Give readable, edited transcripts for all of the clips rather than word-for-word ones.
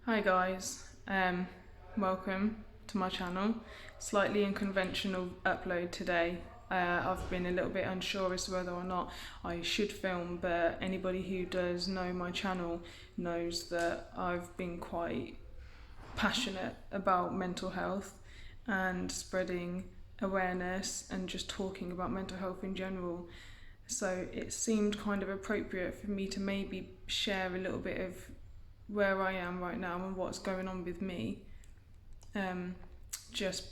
Hi guys, welcome to my channel. Slightly unconventional upload today. I've been a little bit unsure as to whether or not I should film, but anybody who does know my channel knows that I've been quite passionate about mental health and spreading awareness and just talking about mental health in general. So it seemed kind of appropriate for me to maybe share a little bit of where I am right now and what's going on with me, just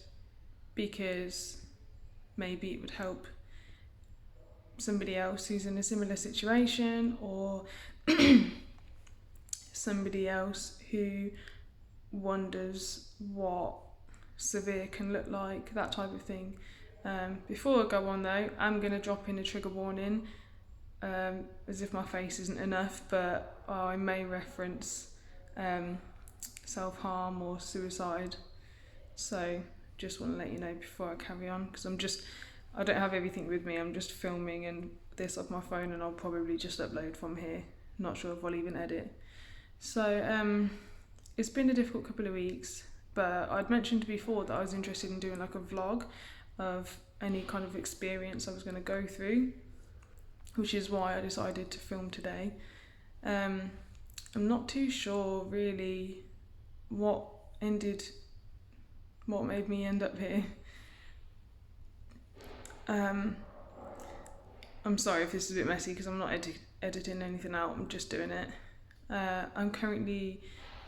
because maybe it would help somebody else who's in a similar situation, or somebody else who wonders what severe can look like, that type of thing. Before I go on though, I'm going to drop in a trigger warning, as if my face isn't enough, but I may reference self-harm or suicide. So just want to let you know before I carry on, because I don't have everything with me. I'm just filming and this off my phone, and I'll probably just upload from here. Not sure if I'll even edit. So it's been a difficult couple of weeks, but I'd mentioned before that I was interested in doing like a vlog of any kind of experience I was going to go through, which is why I decided to film today. I'm not too sure really what made me end up here. I'm sorry if this is a bit messy because I'm not editing anything out, I'm just doing it. I'm currently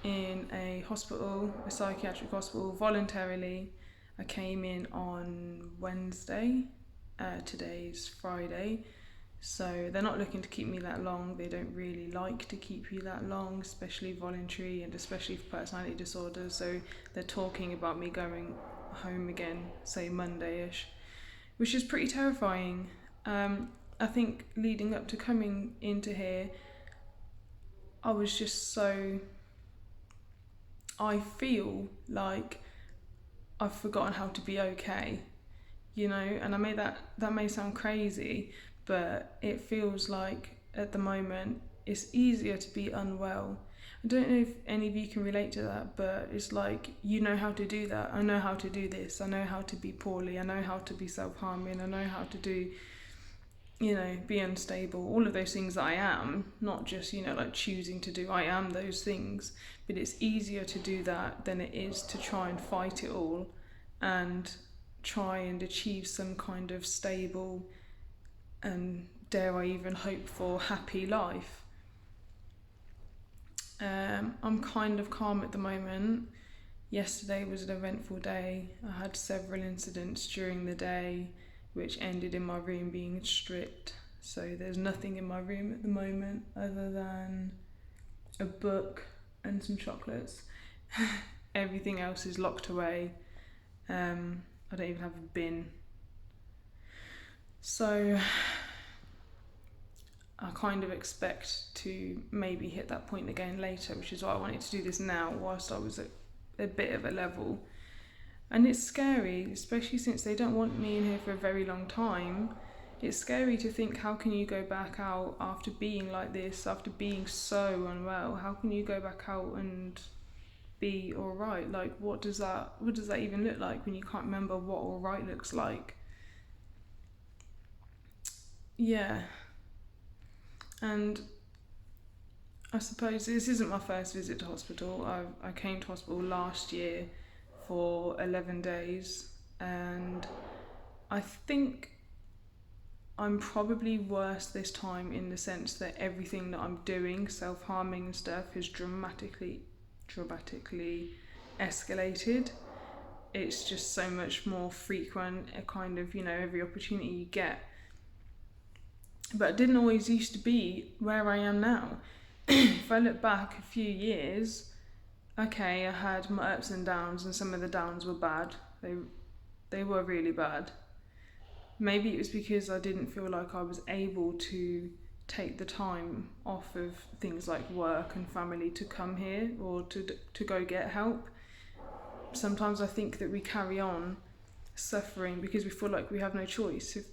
in a hospital, a psychiatric hospital, voluntarily. I came in on Wednesday, today's Friday, so they're not looking to keep me that long. They don't really like to keep you that long, especially voluntary and especially for personality disorders, so they're talking about me going home again, say Monday-ish, which is pretty terrifying. I think leading up to coming into here, I was just I feel like I've forgotten how to be okay, and I may that may sound crazy, but it feels like at the moment it's easier to be unwell. I don't know if any of you can relate to that, but it's like, you know how to do that. I know how to do this. I know how to be poorly. I know how to be self-harming. I know how to do, be unstable. All of those things that I am, not just, like choosing to do. I am those things, but it's easier to do that than it is to try and fight it all and try and achieve some kind of stable and, dare I even hope for, happy life. I'm kind of calm at the moment. Yesterday was an eventful day. I had several incidents during the day which ended in my room being stripped. So there's nothing in my room at the moment other than a book and some chocolates. Everything else is locked away. I don't even have a bin. So I kind of expect to maybe hit that point again later, which is why I wanted to do this now whilst I was at a bit of a level. And it's scary, especially since they don't want me in here for a very long time. It's scary to think, how can you go back out after being like this, after being so unwell? How can you go back out and be alright? Like, what does that even look like when you can't remember what alright looks like? Yeah. And I suppose this isn't my first visit to hospital. I came to hospital last year for 11 days, and I think I'm probably worse this time in the sense that everything that I'm doing, self-harming and stuff, has dramatically escalated. It's just so much more frequent, a kind of, every opportunity you get. But it didn't always used to be where I am now. If I look back a few years, okay, I had my ups and downs, and some of the downs were bad. They were really bad. Maybe it was because I didn't feel like I was able to take the time off of things like work and family to come here or to go get help. Sometimes I think that we carry on suffering because we feel like we have no choice. If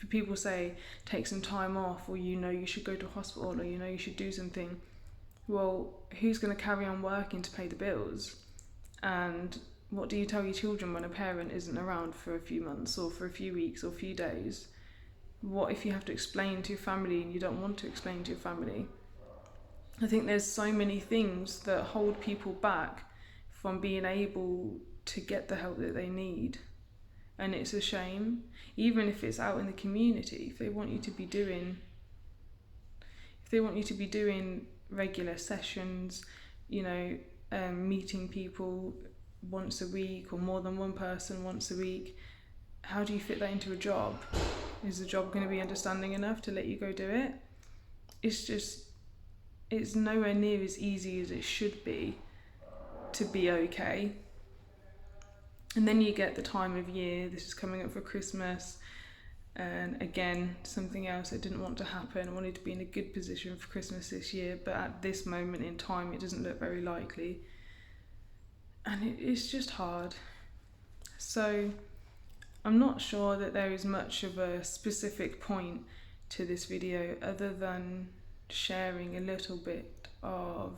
people say take some time off, or you should go to hospital, or you should do something, well, who's going to carry on working to pay the bills? And what do you tell your children when a parent isn't around for a few months or for a few weeks or a few days? What if you have to explain to your family and you don't want to explain to your family? I think there's so many things that hold people back from being able to get the help that they need. And it's a shame, even if it's out in the community, if they want you to be doing regular sessions, meeting people once a week or more than one person once a week, how do you fit that into a job? Is the job going to be understanding enough to let you go do it? It's nowhere near as easy as it should be to be okay. And then you get the time of year, this is coming up for Christmas, and again, something else I didn't want to happen. I wanted to be in a good position for Christmas this year, but at this moment in time, it doesn't look very likely. And it's just hard. So I'm not sure that there is much of a specific point to this video other than sharing a little bit of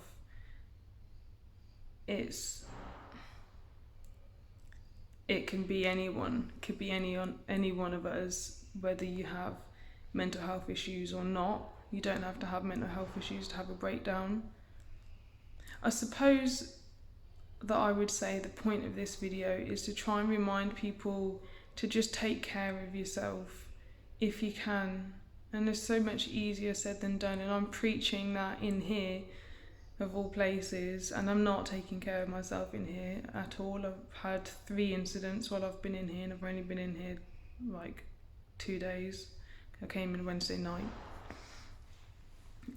it can be anyone, it could be any one of us, whether you have mental health issues or not. You don't have to have mental health issues to have a breakdown. I suppose that I would say the point of this video is to try and remind people to just take care of yourself if you can. And it's so much easier said than done, and I'm preaching that in here of all places, and I'm not taking care of myself in here at all. I've had 3 incidents while I've been in here, and I've only been in here like 2 days. I came in Wednesday night.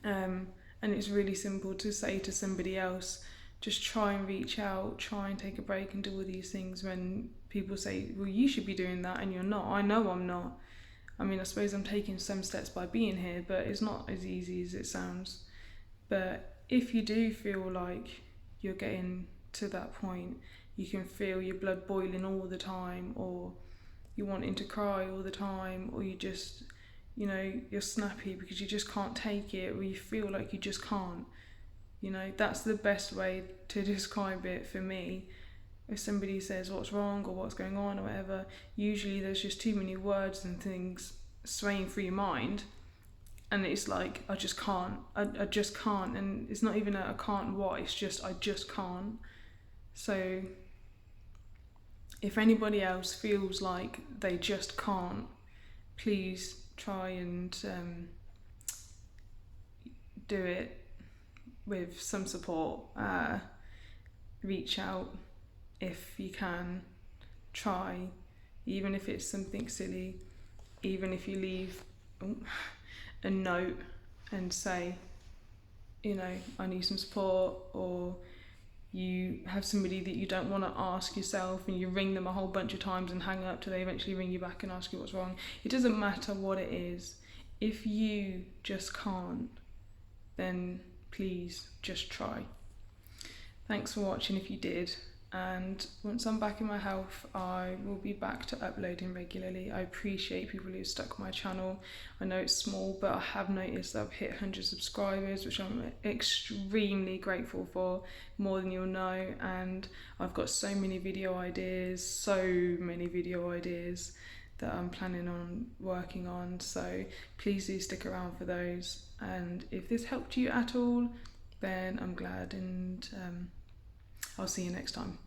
And it's really simple to say to somebody else, just try and reach out, try and take a break and do all these things, when people say, well, you should be doing that and you're not. I know I'm not. I mean, I suppose I'm taking some steps by being here, but it's not as easy as it sounds. But if you do feel like you're getting to that point, you can feel your blood boiling all the time, or you're wanting to cry all the time, or you just, you're snappy because you just can't take it, or you feel like you just can't. That's the best way to describe it for me. If somebody says what's wrong or what's going on or whatever, usually there's just too many words and things swaying through your mind, and it's like, I just can't, I just can't, and it's not even I can't what, it's just I just can't. So if anybody else feels like they just can't, please try and do it with some support. Reach out if you can. Try, even if it's something silly, even if you leave a note and say, I need some support, or you have somebody that you don't want to ask yourself and you ring them a whole bunch of times and hang up till they eventually ring you back and ask you what's wrong. It doesn't matter what it is. If you just can't, then please just try. Thanks for watching if you did, and once I'm back in my health, I will be back to uploading regularly. I appreciate people who've stuck my channel. I know it's small, but I have noticed that I've hit 100 subscribers, which I'm extremely grateful for, more than you'll know, and I've got so many video ideas that I'm planning on working on, so please do stick around for those. And if this helped you at all, then I'm glad, and I'll see you next time.